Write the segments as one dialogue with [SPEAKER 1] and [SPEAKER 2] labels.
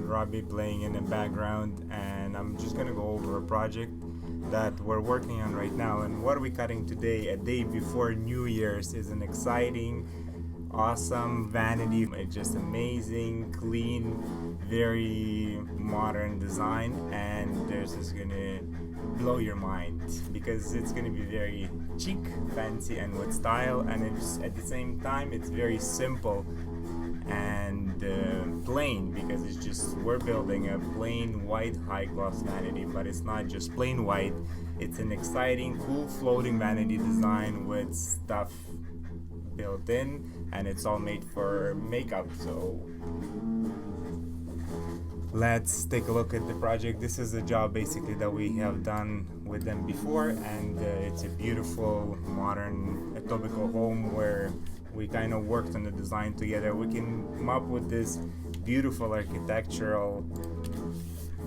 [SPEAKER 1] Robbie playing in the background, and I'm just gonna go over a project that we're working on right now. And what are we cutting today, a day before New Year's, is an exciting, awesome vanity. It's just amazing, clean, very modern design, and this is gonna blow your mind because it's gonna be very chic, fancy, and with style, and it's at the same time it's very simple and plain, because it's just we're building a plain white high gloss vanity, but it's not just plain white. It's an exciting, cool floating vanity design with stuff built in, and it's all made for makeup. So let's take a look at the project. This is a job basically that we have done with them before, and it's a beautiful modern Etobicoke home where we kind of worked on the design together. We came up with this beautiful architectural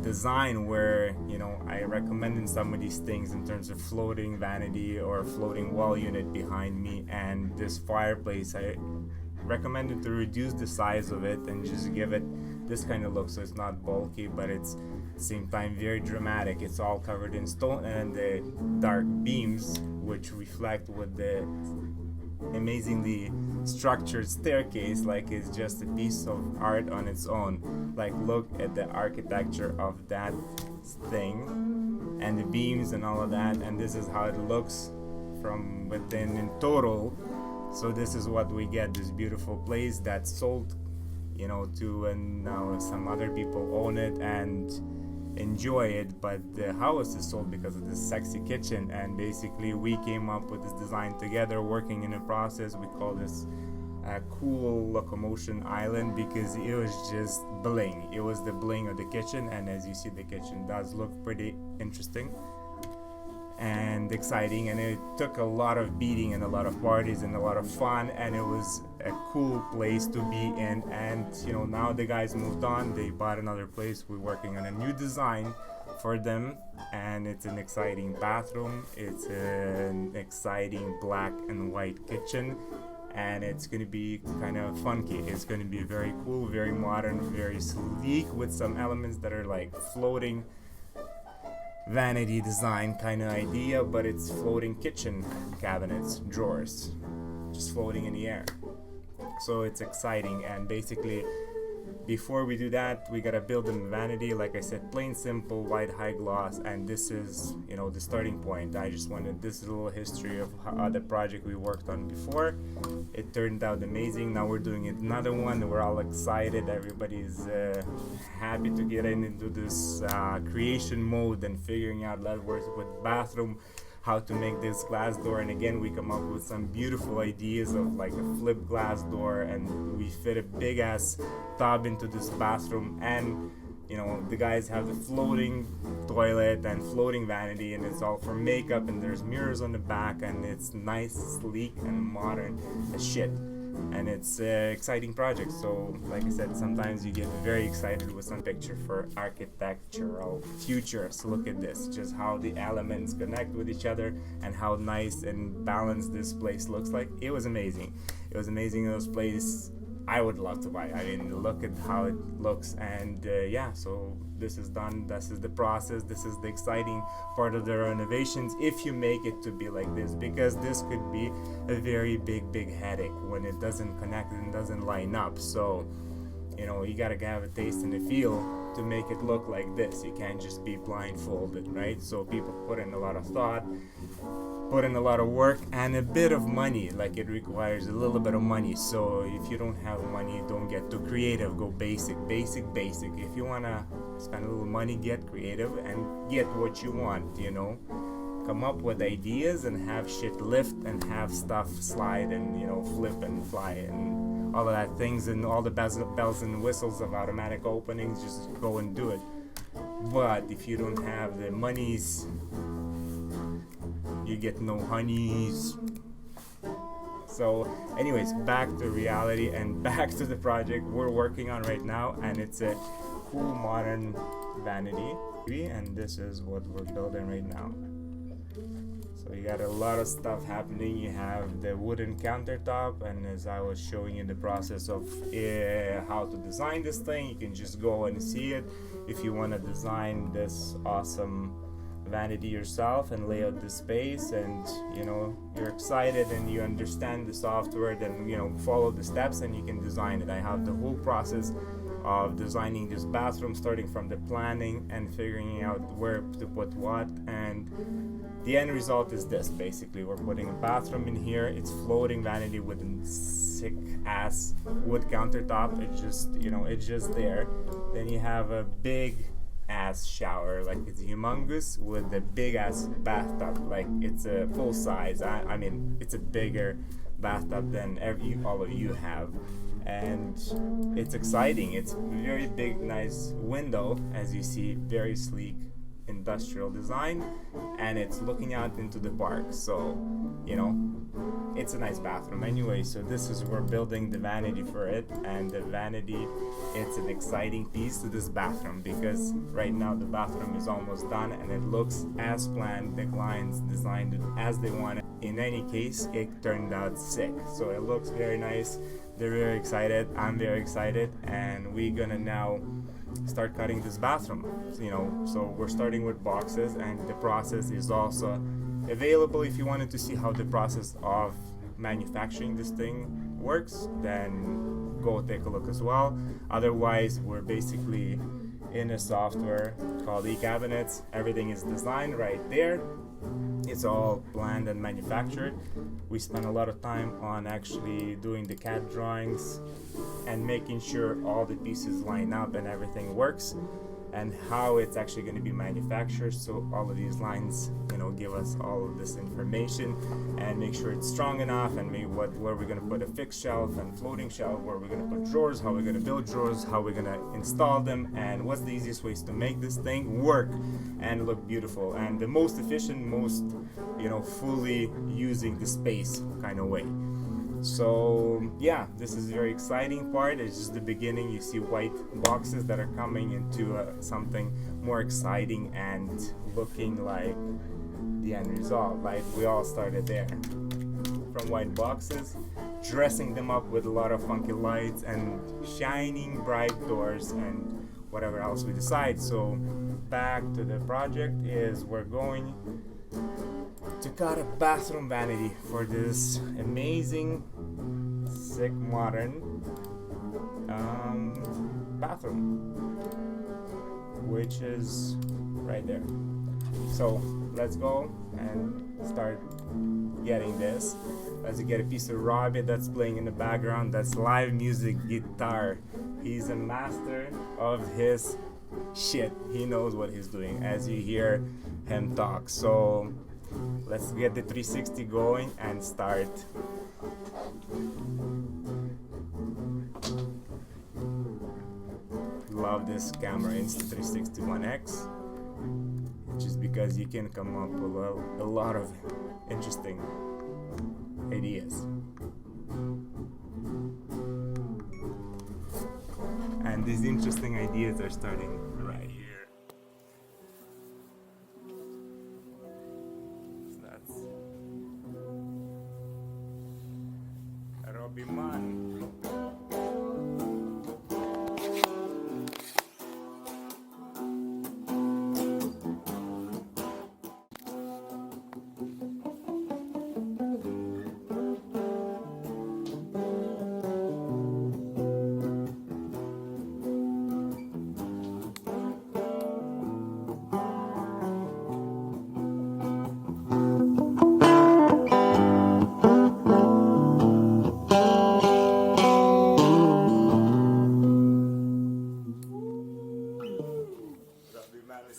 [SPEAKER 1] design where, you know, I recommended some of these things in terms of floating vanity or floating wall unit behind me, and this fireplace. I recommended to reduce the size of it and just give it this kind of look, so it's not bulky, but it's at the same time very dramatic. It's all covered in stone, and the dark beams which reflect with the amazingly structured staircase like it's just a piece of art on its own. Like, look at the architecture of that thing and the beams and all of that, and this is how it looks from within in total. So this is what we get, this beautiful place that's sold, you know, to, and now some other people own it and enjoy it, but the house is sold because of this sexy kitchen. And basically we came up with this design together, working in a process. We call this a cool locomotion island because it was just bling. It was the bling of the kitchen, and as you see, the kitchen does look pretty interesting and exciting, and it took a lot of beating and a lot of parties and a lot of fun, and it was a cool place to be in. And you know, now the guys moved on, they bought another place. We're working on a new design for them, and it's an exciting bathroom, it's an exciting black and white kitchen, and it's going to be kind of funky. It's going to be very cool, very modern, very sleek, with some elements that are like floating vanity design kind of idea, but it's floating kitchen cabinets, drawers, just floating in the air. So it's exciting. And basically, before we do that, we gotta build a vanity, like I said, plain simple white high gloss, and this is, you know, the starting point. I just wanted this little history of how the project we worked on before. It turned out amazing. Now we're doing another one. We're all excited. Everybody's happy to get into this creation mode and figuring out levels with bathroom, how to make this glass door. And again, we come up with some beautiful ideas of like a flip glass door, and we fit a big ass tub into this bathroom. And you know, the guys have the floating toilet and floating vanity, and it's all for makeup, and there's mirrors on the back, and it's nice, sleek, and modern as shit. And it's an exciting project. So like I said, sometimes you get very excited with some picture for architectural futures. Look at this, just how the elements connect with each other and how nice and balanced this place looks like. It was amazing. It was amazing. Those places I would love to buy. I mean, look at how it looks. And yeah, so this is done. This is the process. This is the exciting part of the renovations, if you make it to be like this, because this could be a very big headache when it doesn't connect and doesn't line up. So you know, you gotta have a taste and a feel to make it look like this. You can't just be blindfolded, right? So people put in a lot of thought, put in a lot of work, and a bit of money. Like, it requires a little bit of money. So if you don't have money, don't get too creative. Go basic. If you wanna spend a little money, get creative and get what you want, you know. Come up with ideas and have shit lift and have stuff slide and, you know, flip and fly and all of that things, and all the bells and whistles of automatic openings. Just go and do it. But if you don't have the monies, you get no honeys. So anyways, back to reality and back to the project we're working on right now, and it's a cool modern vanity, and this is what we're building right now. So you got a lot of stuff happening. You have the wooden countertop, and as I was showing you the process of how to design this thing, you can just go and see it. If you want to design this awesome vanity yourself and lay out the space, and you're excited and you understand the software, then follow the steps and you can design it. I have the whole process of designing this bathroom, starting from the planning and figuring out where to put what, and the end result is this. Basically, we're putting a bathroom in here. It's floating vanity with a sick ass wood countertop. It's just there. Then you have a big ass shower, like it's humongous, with a big ass bathtub, like it's a full size. I mean, it's a bigger bathtub than all of you have, and it's exciting. It's very big, nice window, as you see, very sleek industrial design, and it's looking out into the park. So it's a nice bathroom anyway. So this is, we're building the vanity for it, and the vanity, it's an exciting piece to this bathroom, because right now the bathroom is almost done and it looks as planned. The clients designed it as they wanted. In any case, it turned out sick, so it looks very nice. They're very excited, I'm very excited, and we're gonna now start cutting this bathroom. So we're starting with boxes, and the process is also available. If you wanted to see how the process of manufacturing this thing works, then go take a look as well. Otherwise, we're basically in a software called eCabinets. Everything is designed right there. It's all planned and manufactured. We spend a lot of time on actually doing the CAD drawings and making sure all the pieces line up and everything works, and how it's actually going to be manufactured. So all of these lines, give us all of this information and make sure it's strong enough, and where we're going to put a fixed shelf and floating shelf, where we're going to put drawers, how we're going to build drawers, how we're going to install them, and what's the easiest ways to make this thing work and look beautiful, and the most efficient, most fully using the space kind of way. So yeah, this is a very exciting part. It's just the beginning. You see white boxes that are coming into something more exciting and looking like the end result. Like we all started there from white boxes, dressing them up with a lot of funky lights and shining bright doors and whatever else we decide. So back to the project is we're going to cut a bathroom vanity for this amazing, sick, modern bathroom, which is right there. So let's go and start getting this. Let's get a piece of Robbie that's playing in the background. That's live music guitar. He's a master of his shit. He knows what he's doing, as you hear him talk. So let's get the 360 going and start. Love this camera, Insta360 One X, just because you can come up with a lot of interesting ideas. And these interesting ideas are starting right here. So that's Robbie Man.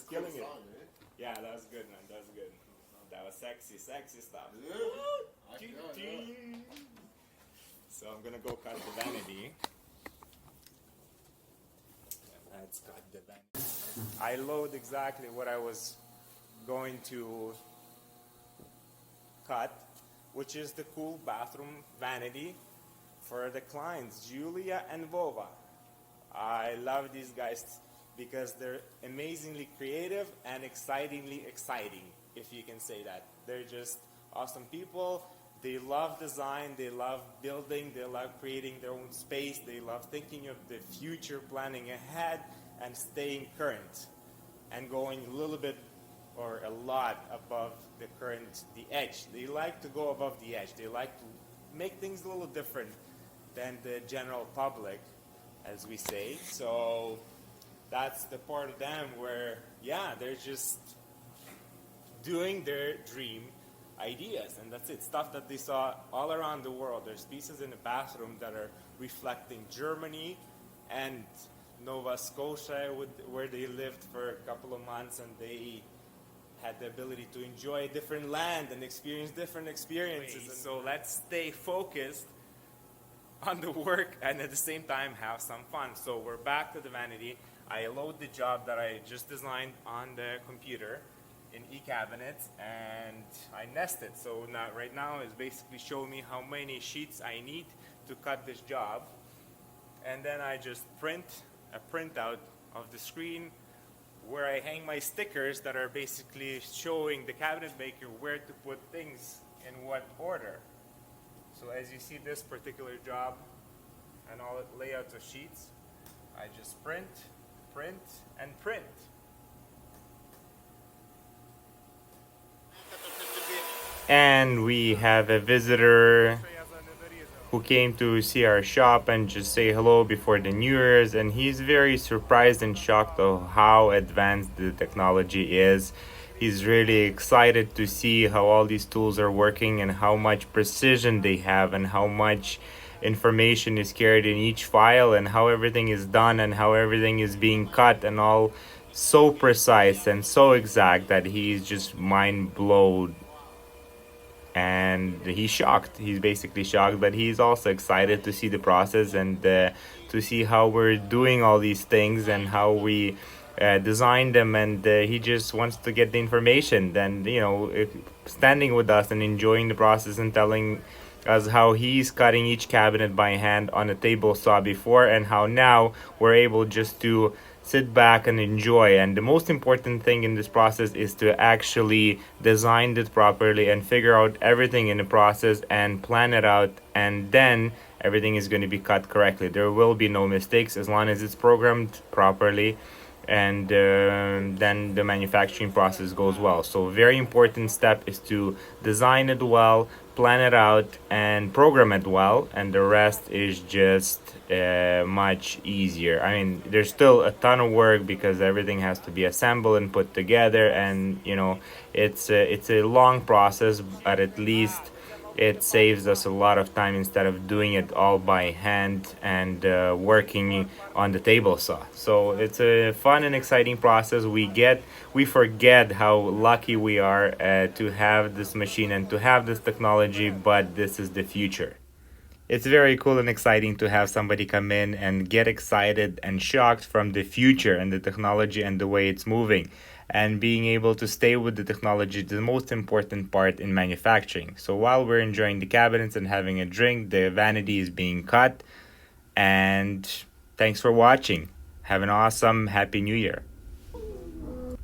[SPEAKER 1] Killing it. Yeah, that was good, man. That was good. That was sexy stuff. So I'm gonna go cut the vanity. Let's cut the vanity. I load exactly what I was going to cut, which is the cool bathroom vanity for the clients, Julia and Vova. I love these guys because they're amazingly creative and excitingly exciting, if you can say that. They're just awesome people. They love design, they love building, they love creating their own space, they love thinking of the future, planning ahead, and staying current, and going a little bit or a lot above the edge. They like to go above the edge. They like to make things a little different than the general public, as we say. So that's the part of them where, yeah, they're just doing their dream ideas, and that's it. Stuff that they saw all around the world. There's pieces in the bathroom that are reflecting Germany and Nova Scotia, where they lived for a couple of months, and they had the ability to enjoy a different land and experience different experiences. So let's stay focused on the work and at the same time have some fun. So we're back to the Vanity. I load the job that I just designed on the computer in eCabinets, and I nest it. So now, right now is basically showing me how many sheets I need to cut this job, and then I just print a printout of the screen where I hang my stickers that are basically showing the cabinet maker where to put things in what order. So as you see this particular job and all the layouts of sheets, I just print, and print. And we have a visitor who came to see our shop and just say hello before the New Year's, and he's very surprised and shocked of how advanced the technology is. He's really excited to see how all these tools are working and how much precision they have and how much information is carried in each file and how everything is done and how everything is being cut and all so precise and so exact that he's just mind blown, and he's shocked. He's basically shocked, but he's also excited to see the process and to see how we're doing all these things and how we design them, and he just wants to get the information. Then, standing with us and enjoying the process and telling us how he's cutting each cabinet by hand on a table saw before, and how now we're able just to sit back and enjoy. And the most important thing in this process is to actually design it properly and figure out everything in the process and plan it out, and then everything is going to be cut correctly. There will be no mistakes as long as it's programmed properly, and then the manufacturing process goes well. So a very important step is to design it well, plan it out, and program it well, and the rest is just much easier. I mean, there's still a ton of work because everything has to be assembled and put together, and it's a long process, but at least it saves us a lot of time instead of doing it all by hand and working on the table saw. So it's a fun and exciting process. We forget how lucky we are to have this machine and to have this technology, but this is the future. It's very cool and exciting to have somebody come in and get excited and shocked from the future and the technology and the way it's moving. And being able to stay with the technology is the most important part in manufacturing. So while we're enjoying the cabinets and having a drink, the Vanity is being cut. And thanks for watching. Have an awesome Happy New Year.